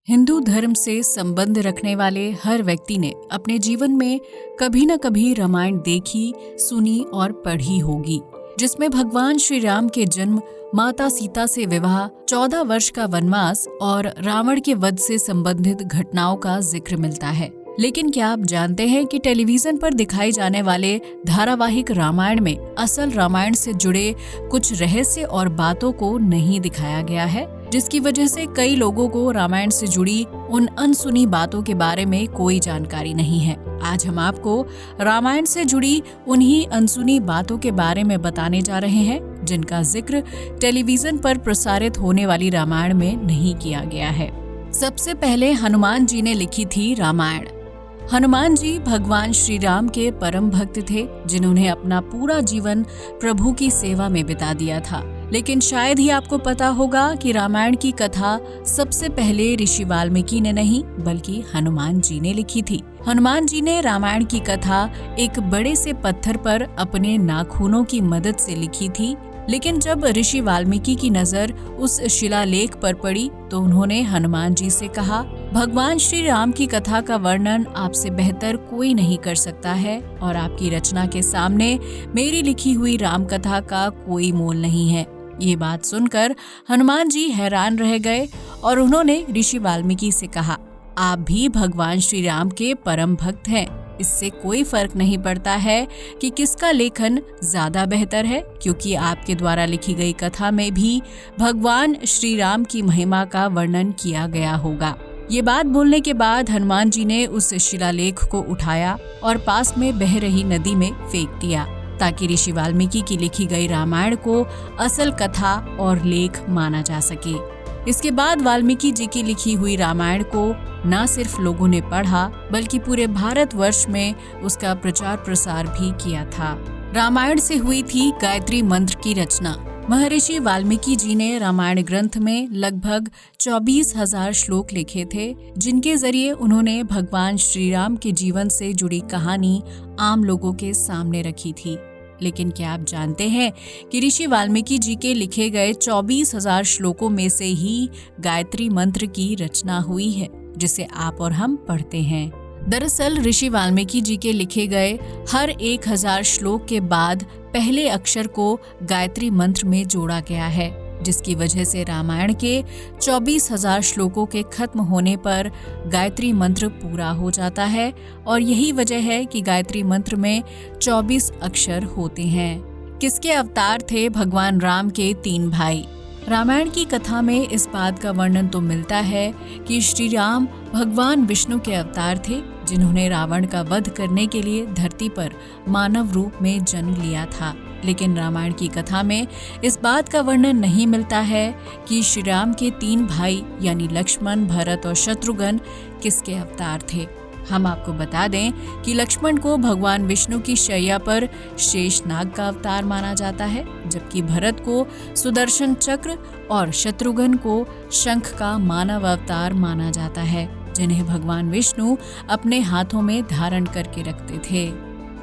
हिंदू धर्म से संबंध रखने वाले हर व्यक्ति ने अपने जीवन में कभी न कभी रामायण देखी, सुनी और पढ़ी होगी, जिसमें भगवान श्री राम के जन्म, माता सीता से विवाह, 14 वर्ष का वनवास और रावण के वध से संबंधित घटनाओं का जिक्र मिलता है। लेकिन क्या आप जानते हैं कि टेलीविजन पर दिखाई जाने वाले धारावाहिक रामायण में असल रामायण से जुड़े कुछ रहस्य और बातों को नहीं दिखाया गया है, जिसकी वजह से कई लोगों को रामायण से जुड़ी उन अनसुनी बातों के बारे में कोई जानकारी नहीं है। आज हम आपको रामायण से जुड़ी उन्हीं अनसुनी बातों के बारे में बताने जा रहे हैं, जिनका जिक्र टेलीविजन पर प्रसारित होने वाली रामायण में नहीं किया गया है। सबसे पहले हनुमान जी ने लिखी थी रामायण। हनुमान जी भगवान श्री राम के परम भक्त थे, जिन्होंने अपना पूरा जीवन प्रभु की सेवा में बिता दिया था। लेकिन शायद ही आपको पता होगा कि रामायण की कथा सबसे पहले ऋषि वाल्मीकि ने नहीं, बल्कि हनुमान जी ने लिखी थी। हनुमान जी ने रामायण की कथा एक बड़े से पत्थर पर अपने नाखूनों की मदद से लिखी थी। लेकिन जब ऋषि वाल्मीकि की नजर उस शिलालेख पर पड़ी तो उन्होंने हनुमान जी से कहा, भगवान श्री राम की कथा का वर्णन आपसे बेहतर कोई नहीं कर सकता है और आपकी रचना के सामने मेरी लिखी हुई राम कथा का कोई मोल नहीं है। ये बात सुनकर हनुमान जी हैरान रह गए और उन्होंने ऋषि वाल्मीकि से कहा, आप भी भगवान श्री राम के परम भक्त हैं। इससे कोई फर्क नहीं पड़ता है कि किसका लेखन ज्यादा बेहतर है, क्योंकि आपके द्वारा लिखी गई कथा में भी भगवान श्री राम की महिमा का वर्णन किया गया होगा। ये बात बोलने के बाद हनुमान जी ने उस शिलालेख को उठाया और पास में बह रही नदी में फेंक दिया, ताकि ऋषि वाल्मीकि की लिखी गई रामायण को असल कथा और लेख माना जा सके। इसके बाद वाल्मीकि जी की लिखी हुई रामायण को न सिर्फ लोगों ने पढ़ा, बल्कि पूरे भारतवर्ष में उसका प्रचार प्रसार भी किया था। रामायण से हुई थी गायत्री मंत्र की रचना। महर्षि वाल्मीकि जी ने रामायण ग्रंथ में लगभग 24,000 श्लोक लिखे थे, जिनके जरिए उन्होंने भगवान श्री राम के जीवन से जुड़ी कहानी आम लोगों के सामने रखी थी। लेकिन क्या आप जानते हैं कि ऋषि वाल्मीकि जी के लिखे गए 24,000 श्लोकों में से ही गायत्री मंत्र की रचना हुई है, जिसे आप और हम पढ़ते हैं। दरअसल ऋषि वाल्मीकि जी के लिखे गए हर 1,000 श्लोक के बाद पहले अक्षर को गायत्री मंत्र में जोड़ा गया है, जिसकी वजह से रामायण के 24,000 श्लोकों के खत्म होने पर गायत्री मंत्र पूरा हो जाता है। और यही वजह है कि गायत्री मंत्र में 24 अक्षर होते हैं। किसके अवतार थे भगवान राम के 3 भाई? रामायण की कथा में इस बात का वर्णन तो मिलता है कि श्री राम भगवान विष्णु के अवतार थे, जिन्होंने रावण का वध करने के लिए धरती पर मानव रूप में जन्म लिया था। लेकिन रामायण की कथा में इस बात का वर्णन नहीं मिलता है कि श्री राम के 3 भाई यानी लक्ष्मण, भरत और शत्रुघ्न किसके अवतार थे। हम आपको बता दें कि लक्ष्मण को भगवान विष्णु की शैया पर शेषनाग का अवतार माना जाता है, जबकि भरत को सुदर्शन चक्र और शत्रुघ्न को शंख का मानव अवतार माना जाता है, जिन्हें भगवान विष्णु अपने हाथों में धारण करके रखते थे।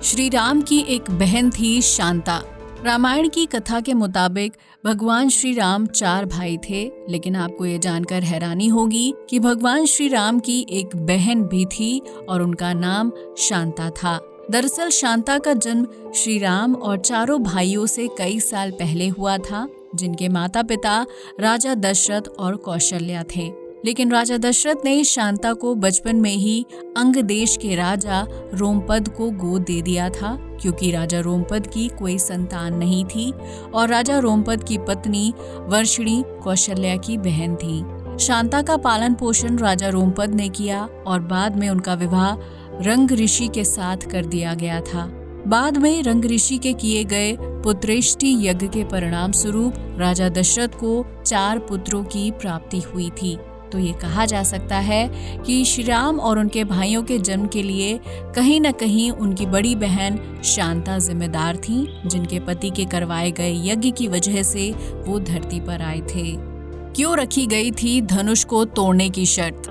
श्री राम की एक बहन थी शांता। रामायण की कथा के मुताबिक भगवान श्री राम 4 भाई थे, लेकिन आपको ये जानकर हैरानी होगी कि भगवान श्री राम की एक बहन भी थी और उनका नाम शांता था। दरअसल शांता का जन्म श्री राम और 4 भाइयों से कई साल पहले हुआ था, जिनके माता पिता राजा दशरथ और कौशल्या थे। लेकिन राजा दशरथ ने शांता को बचपन में ही अंग देश के राजा रोमपद को गोद दे दिया था, क्योंकि राजा रोमपद की कोई संतान नहीं थी और राजा रोमपद की पत्नी वर्षिणी कौशल्या की बहन थी। शांता का पालन पोषण राजा रोमपद ने किया और बाद में उनका विवाह रंग ऋषि के साथ कर दिया गया था। बाद में रंग ऋषि के किए गए पुत्रेष्टि यज्ञ के परिणाम स्वरूप राजा दशरथ को 4 पुत्रों की प्राप्ति हुई थी। तो ये कहा जा सकता है कि श्री राम और उनके भाइयों के जन्म के लिए कहीं न कहीं उनकी बड़ी बहन शांता जिम्मेदार थीं, जिनके पति के करवाए गए यज्ञ की वजह से वो धरती पर आए थे। क्यों रखी गई थी धनुष को तोड़ने की शर्त?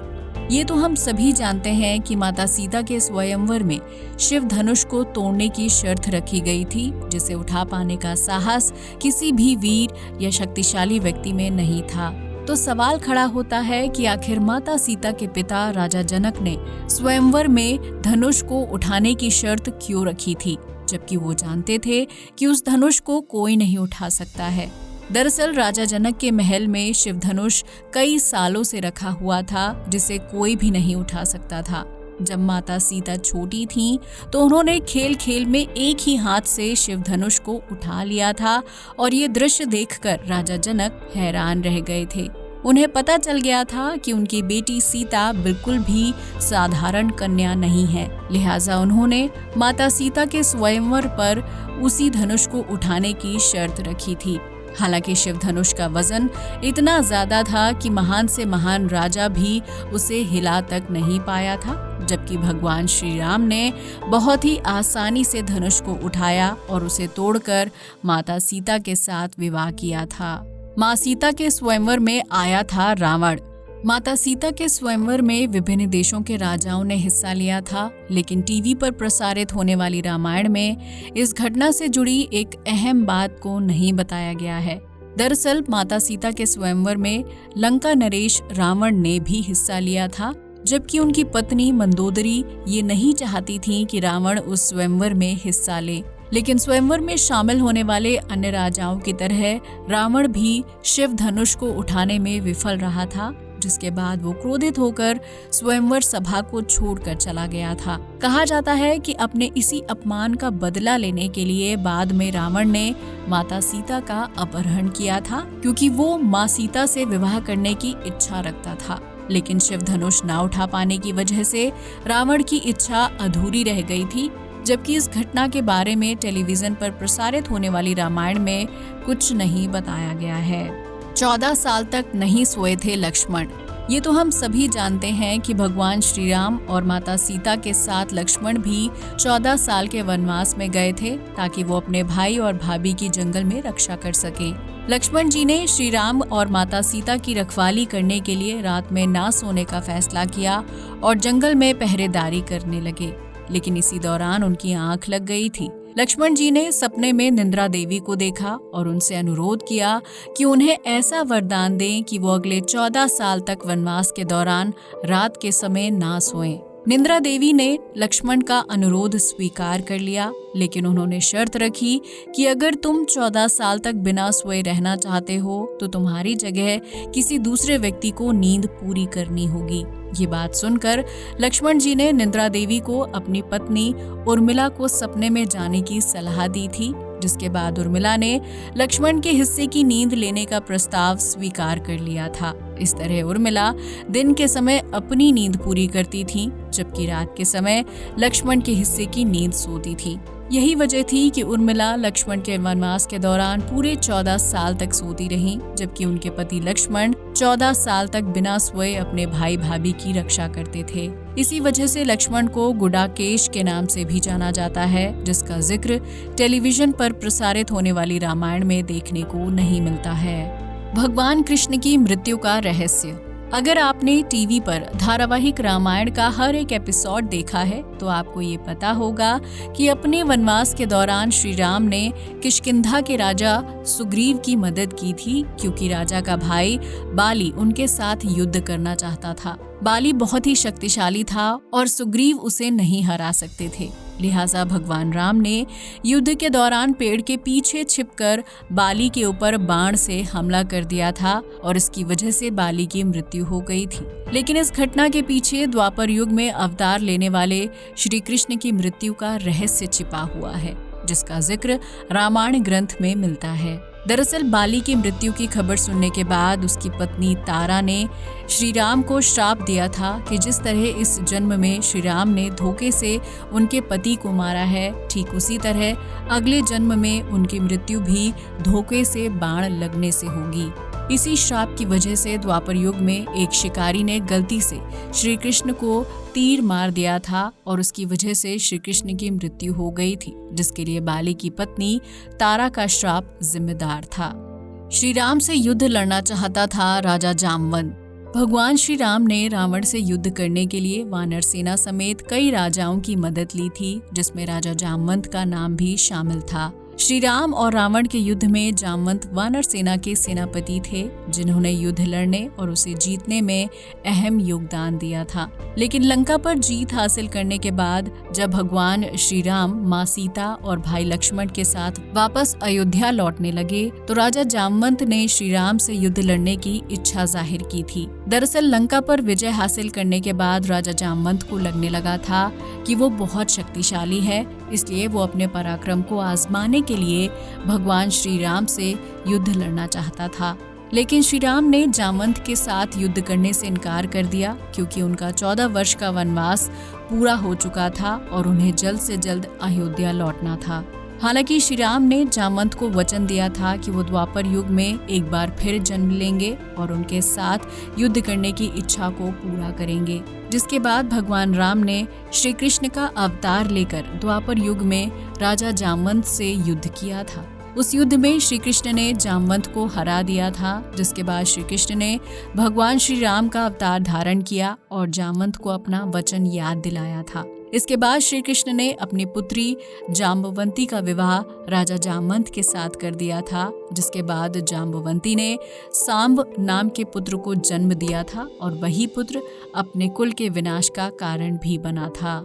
ये तो हम सभी जानते हैं कि माता सीता के स्वयंवर में शिव धनुष को तोड़ने की शर्त रखी गई थी, जिसे उठा पाने का साहस किसी भी वीर या शक्तिशाली व्यक्ति में नहीं था। तो सवाल खड़ा होता है कि आखिर माता सीता के पिता राजा जनक ने स्वयंवर में धनुष को उठाने की शर्त क्यों रखी थी, जबकि वो जानते थे कि उस धनुष को कोई नहीं उठा सकता है। दरअसल राजा जनक के महल में शिव धनुष कई सालों से रखा हुआ था, जिसे कोई भी नहीं उठा सकता था। जब माता सीता छोटी थीं, तो उन्होंने खेल खेल में एक ही हाथ से शिव धनुष को उठा लिया था और ये दृश्य देखकर राजा जनक हैरान रह गए थे। उन्हें पता चल गया था कि उनकी बेटी सीता बिल्कुल भी साधारण कन्या नहीं है, लिहाजा उन्होंने माता सीता के स्वयंवर पर उसी धनुष को उठाने की शर्त रखी थी। हालांकि शिव धनुष का वजन इतना ज्यादा था कि महान से महान राजा भी उसे हिला तक नहीं पाया था, जबकि भगवान श्री राम ने बहुत ही आसानी से धनुष को उठाया और उसे तोड़कर माता सीता के साथ विवाह किया था। माँ सीता के स्वयंवर में आया था रावण। माता सीता के स्वयंवर में विभिन्न देशों के राजाओं ने हिस्सा लिया था, लेकिन टीवी पर प्रसारित होने वाली रामायण में इस घटना से जुड़ी एक अहम बात को नहीं बताया गया है। दरअसल माता सीता के स्वयंवर में लंका नरेश रावण ने भी हिस्सा लिया था, जबकि उनकी पत्नी मंदोदरी ये नहीं चाहती थी कि रावण उस स्वयंवर में हिस्सा ले। लेकिन स्वयंवर में शामिल होने वाले अन्य राजाओं की तरह रावण भी शिव धनुष को उठाने में विफल रहा था, जिसके बाद वो क्रोधित होकर स्वयंवर सभा को छोड़कर चला गया था। कहा जाता है कि अपने इसी अपमान का बदला लेने के लिए बाद में रावण ने माता सीता का अपहरण किया था, क्योंकि वो माँ सीता से विवाह करने की इच्छा रखता था। लेकिन शिव धनुष ना उठा पाने की वजह से रावण की इच्छा अधूरी रह गई थी, जबकि इस घटना के बारे में टेलीविजन पर प्रसारित होने वाली रामायण में कुछ नहीं बताया गया है। 14 साल तक नहीं सोए थे लक्ष्मण। ये तो हम सभी जानते हैं कि भगवान श्री राम और माता सीता के साथ लक्ष्मण भी 14 साल के वनवास में गए थे, ताकि वो अपने भाई और भाभी की जंगल में रक्षा कर सकें। लक्ष्मण जी ने श्री राम और माता सीता की रखवाली करने के लिए रात में ना सोने का फैसला किया और जंगल में पहरेदारी करने लगे। लेकिन इसी दौरान उनकी आंख लग गई थी। लक्ष्मण जी ने सपने में निंद्रा देवी को देखा और उनसे अनुरोध किया कि उन्हें ऐसा वरदान दें कि वो अगले 14 साल तक वनवास के दौरान रात के समय ना सोएं। निंद्रा देवी ने लक्ष्मण का अनुरोध स्वीकार कर लिया, लेकिन उन्होंने शर्त रखी कि अगर तुम 14 साल तक बिना सोए रहना चाहते हो तो तुम्हारी जगह किसी दूसरे व्यक्ति को नींद पूरी करनी होगी। ये बात सुनकर लक्ष्मण जी ने निंद्रा देवी को अपनी पत्नी उर्मिला को सपने में जाने की सलाह दी थी, जिसके बाद उर्मिला ने लक्ष्मण के हिस्से की नींद लेने का प्रस्ताव स्वीकार कर लिया था। इस तरह उर्मिला दिन के समय अपनी नींद पूरी करती थी, जबकि रात के समय लक्ष्मण के हिस्से की नींद सोती थी। यही वजह थी कि उर्मिला लक्ष्मण के वनवास के दौरान पूरे 14 साल तक सोती रहीं, जबकि उनके पति लक्ष्मण 14 साल तक बिना सोए अपने भाई भाभी की रक्षा करते थे। इसी वजह से लक्ष्मण को गुडाकेश के नाम से भी जाना जाता है, जिसका जिक्र टेलीविजन पर प्रसारित होने वाली रामायण में देखने को नहीं मिलता है। भगवान कृष्ण की मृत्यु का रहस्य। अगर आपने टीवी पर धारावाहिक रामायण का हर एक एपिसोड देखा है तो आपको ये पता होगा कि अपने वनवास के दौरान श्री राम ने किष्किंधा के राजा सुग्रीव की मदद की थी, क्योंकि राजा का भाई बाली उनके साथ युद्ध करना चाहता था। बाली बहुत ही शक्तिशाली था और सुग्रीव उसे नहीं हरा सकते थे। लिहाजा भगवान राम ने युद्ध के दौरान पेड़ के पीछे छिपकर बाली के ऊपर बाण से हमला कर दिया था और इसकी वजह से बाली की मृत्यु हो गई थी। लेकिन इस घटना के पीछे द्वापर युग में अवतार लेने वाले श्री कृष्ण की मृत्यु का रहस्य छिपा हुआ है, जिसका जिक्र रामायण ग्रंथ में मिलता है। दरअसल बाली की मृत्यु की खबर सुनने के बाद उसकी पत्नी तारा ने श्री राम को श्राप दिया था कि जिस तरह इस जन्म में श्री राम ने धोखे से उनके पति को मारा है, ठीक उसी तरह अगले जन्म में उनकी मृत्यु भी धोखे से बाण लगने से होगी। इसी श्राप की वजह से द्वापर युग में एक शिकारी ने गलती से श्री कृष्ण को तीर मार दिया था और उसकी वजह से श्री कृष्ण की मृत्यु हो गई थी, जिसके लिए बाली की पत्नी तारा का श्राप जिम्मेदार था। श्री राम से युद्ध लड़ना चाहता था राजा जामवंत। भगवान श्री राम ने रावण से युद्ध करने के लिए वानर सेना समेत कई राजाओं की मदद ली थी, जिसमें राजा जामवंत का नाम भी शामिल था। श्री राम और रावण के युद्ध में जामवंत वानर सेना के सेनापति थे, जिन्होंने युद्ध लड़ने और उसे जीतने में अहम योगदान दिया था। लेकिन लंका पर जीत हासिल करने के बाद जब भगवान श्री राम माँ सीता और भाई लक्ष्मण के साथ वापस अयोध्या लौटने लगे तो राजा जामवंत ने श्री राम से युद्ध लड़ने की इच्छा जाहिर की थी। दरअसल लंका पर विजय हासिल करने के बाद राजा जामवंत को लगने लगा था कि वो बहुत शक्तिशाली है, इसलिए वो अपने पराक्रम को आजमाने के लिए भगवान श्री राम से युद्ध लड़ना चाहता था। लेकिन श्री राम ने जामवंत के साथ युद्ध करने से इनकार कर दिया, क्योंकि उनका 14 वर्ष का वनवास पूरा हो चुका था और उन्हें जल्द से जल्द अयोध्या लौटना था। हालांकि श्री राम ने जामवंत को वचन दिया था कि वो द्वापर युग में एक बार फिर जन्म लेंगे और उनके साथ युद्ध करने की इच्छा को पूरा करेंगे। जिसके बाद भगवान राम ने श्री कृष्ण का अवतार लेकर द्वापर युग में राजा जामवंत से युद्ध किया था। उस युद्ध में श्री कृष्ण ने जामवंत को हरा दिया था, जिसके बाद श्री कृष्ण ने भगवान श्री राम का अवतार धारण किया और जामवंत को अपना वचन याद दिलाया था। इसके बाद श्री कृष्ण ने अपनी पुत्री जाम्बवंती का विवाह राजा जामवंत के साथ कर दिया था, जिसके बाद जाम्बवंती ने सांब नाम के पुत्र को जन्म दिया था और वही पुत्र अपने कुल के विनाश का कारण भी बना था।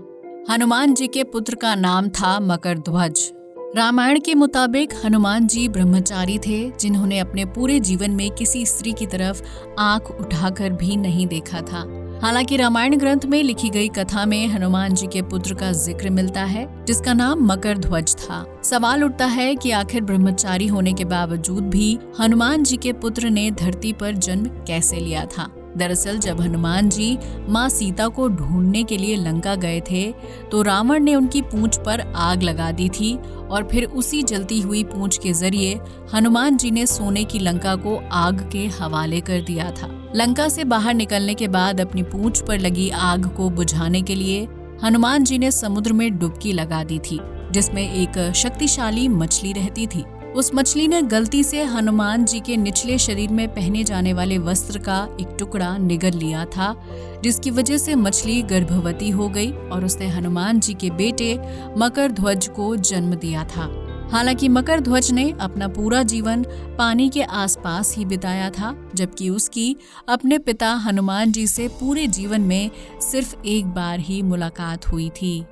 हनुमान जी के पुत्र का नाम था मकरध्वज। रामायण के मुताबिक हनुमान जी ब्रह्मचारी थे, जिन्होंने अपने पूरे जीवन में किसी स्त्री की तरफ आंख उठाकर भी नहीं देखा था। हालांकि रामायण ग्रंथ में लिखी गई कथा में हनुमान जी के पुत्र का जिक्र मिलता है, जिसका नाम मकरध्वज था। सवाल उठता है कि आखिर ब्रह्मचारी होने के बावजूद भी हनुमान जी के पुत्र ने धरती पर जन्म कैसे लिया था। दरअसल जब हनुमान जी माँ सीता को ढूंढने के लिए लंका गए थे तो रावण ने उनकी पूंछ पर आग लगा दी थी और फिर उसी जलती हुई पूंछ के जरिए हनुमान जी ने सोने की लंका को आग के हवाले कर दिया था। लंका से बाहर निकलने के बाद अपनी पूंछ पर लगी आग को बुझाने के लिए हनुमान जी ने समुद्र में डुबकी लगा दी थी, जिसमें एक शक्तिशाली मछली रहती थी। उस मछली ने गलती से हनुमान जी के निचले शरीर में पहने जाने वाले वस्त्र का एक टुकड़ा निगल लिया था, जिसकी वजह से मछली गर्भवती हो गई और उसने हनुमान जी के बेटे मकरध्वज को जन्म दिया था। हालांकि मकरध्वज ने अपना पूरा जीवन पानी के आसपास ही बिताया था, जबकि उसकी अपने पिता हनुमान जी से पूरे जीवन में सिर्फ एक बार ही मुलाकात हुई थी।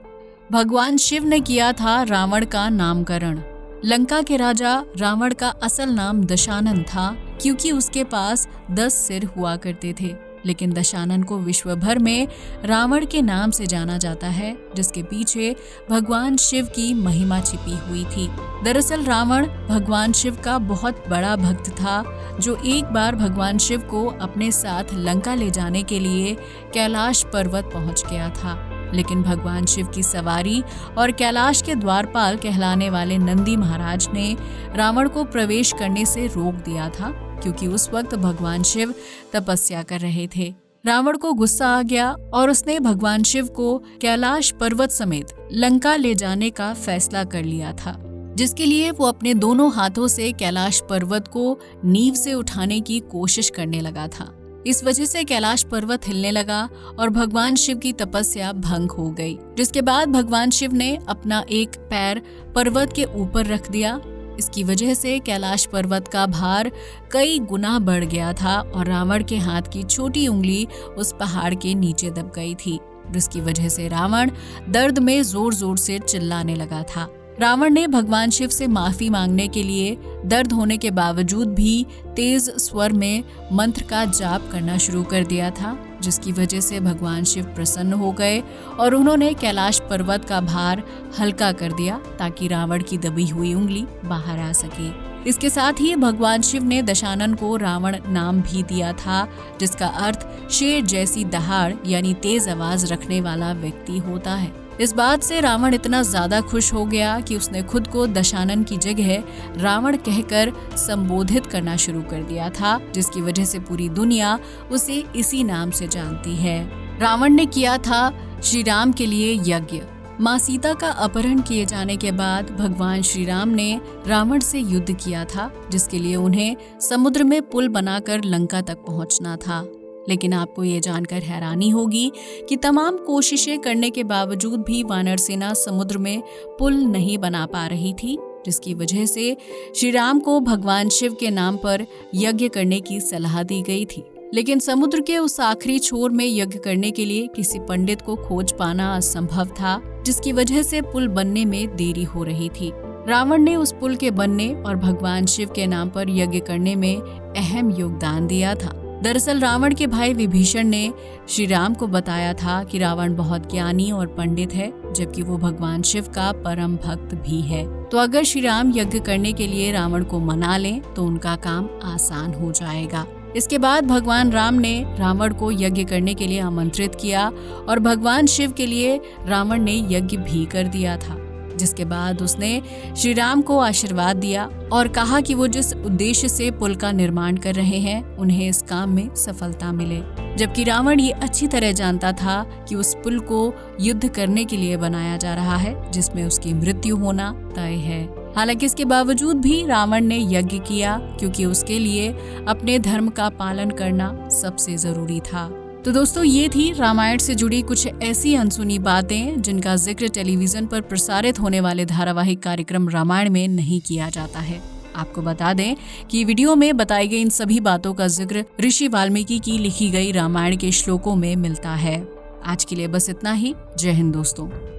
भगवान शिव ने किया था रावण का नामकरण। लंका के राजा रावण का असल नाम दशानन था, क्योंकि उसके पास 10 सिर हुआ करते थे। लेकिन दशानन को विश्व भर में रावण के नाम से जाना जाता है, जिसके पीछे भगवान शिव की महिमा छिपी हुई थी। दरअसल रावण भगवान शिव का बहुत बड़ा भक्त था, जो एक बार भगवान शिव को अपने साथ लंका ले जाने के लिए कैलाश पर्वत पहुंच गया था। लेकिन भगवान शिव की सवारी और कैलाश के द्वारपाल कहलाने वाले नंदी महाराज ने रावण को प्रवेश करने से रोक दिया था, क्योंकि उस वक्त भगवान शिव तपस्या कर रहे थे। रावण को गुस्सा आ गया और उसने भगवान शिव को कैलाश पर्वत समेत लंका ले जाने का फैसला कर लिया था, जिसके लिए वो अपने दोनों हाथों से कैलाश पर्वत को नींव से उठाने की कोशिश करने लगा था। इस वजह से कैलाश पर्वत हिलने लगा और भगवान शिव की तपस्या भंग हो गई, जिसके बाद भगवान शिव ने अपना एक पैर पर्वत के ऊपर रख दिया। इसकी वजह से कैलाश पर्वत का भार कई गुना बढ़ गया था और रावण के हाथ की छोटी उंगली उस पहाड़ के नीचे दब गई थी, जिसकी वजह से रावण दर्द में जोर जोर से चिल्लाने लगा था। रावण ने भगवान शिव से माफी मांगने के लिए दर्द होने के बावजूद भी तेज स्वर में मंत्र का जाप करना शुरू कर दिया था, जिसकी वजह से भगवान शिव प्रसन्न हो गए और उन्होंने कैलाश पर्वत का भार हल्का कर दिया, ताकि रावण की दबी हुई उंगली बाहर आ सके। इसके साथ ही भगवान शिव ने दशानन को रावण नाम भी दिया था, जिसका अर्थ शेर जैसी दहाड़ यानी तेज आवाज रखने वाला व्यक्ति होता है। इस बात से रावण इतना ज्यादा खुश हो गया कि उसने खुद को दशानन की जगह रावण कहकर संबोधित करना शुरू कर दिया था, जिसकी वजह से पूरी दुनिया उसे इसी नाम से जानती है। रावण ने किया था श्री राम के लिए यज्ञ। माँ सीता का अपहरण किए जाने के बाद भगवान श्री राम ने रावण से युद्ध किया था, जिसके लिए उन्हें समुद्र में पुल बनाकर लंका तक पहुंचना था। लेकिन आपको ये जानकर हैरानी होगी कि तमाम कोशिशें करने के बावजूद भी वानर सेना समुद्र में पुल नहीं बना पा रही थी। जिसकी वजह से श्री राम को भगवान शिव के नाम पर यज्ञ करने की सलाह दी गई थी। लेकिन समुद्र के उस आखिरी छोर में यज्ञ करने के लिए किसी पंडित को खोज पाना असंभव था, जिसकी वजह से पुल बनने में देरी हो रही थी। रावण ने उस पुल के बनने और भगवान शिव के नाम पर यज्ञ करने में अहम योगदान दिया था। दरअसल रावण के भाई विभीषण ने श्री राम को बताया था कि रावण बहुत ज्ञानी और पंडित है, जबकि वो भगवान शिव का परम भक्त भी है। तो अगर श्री राम यज्ञ करने के लिए रावण को मना लें तो उनका काम आसान हो जाएगा। इसके बाद भगवान राम ने रावण को यज्ञ करने के लिए आमंत्रित किया और भगवान शिव के लिए रावण ने यज्ञ भी कर दिया था, जिसके बाद उसने श्री राम को आशीर्वाद दिया और कहा कि वो जिस उद्देश्य से पुल का निर्माण कर रहे हैं उन्हें इस काम में सफलता मिले। जबकि रावण ये अच्छी तरह जानता था कि उस पुल को युद्ध करने के लिए बनाया जा रहा है, जिसमें उसकी मृत्यु होना तय है। हालांकि इसके बावजूद भी रावण ने यज्ञ किया, क्योंकि उसके लिए अपने धर्म का पालन करना सबसे जरूरी था। तो दोस्तों, ये थी रामायण से जुड़ी कुछ ऐसी अनसुनी बातें जिनका जिक्र टेलीविजन पर प्रसारित होने वाले धारावाहिक कार्यक्रम रामायण में नहीं किया जाता है। आपको बता दें कि वीडियो में बताई गई इन सभी बातों का जिक्र ऋषि वाल्मीकि की लिखी गई रामायण के श्लोकों में मिलता है। आज के लिए बस इतना ही। जय हिंद दोस्तों।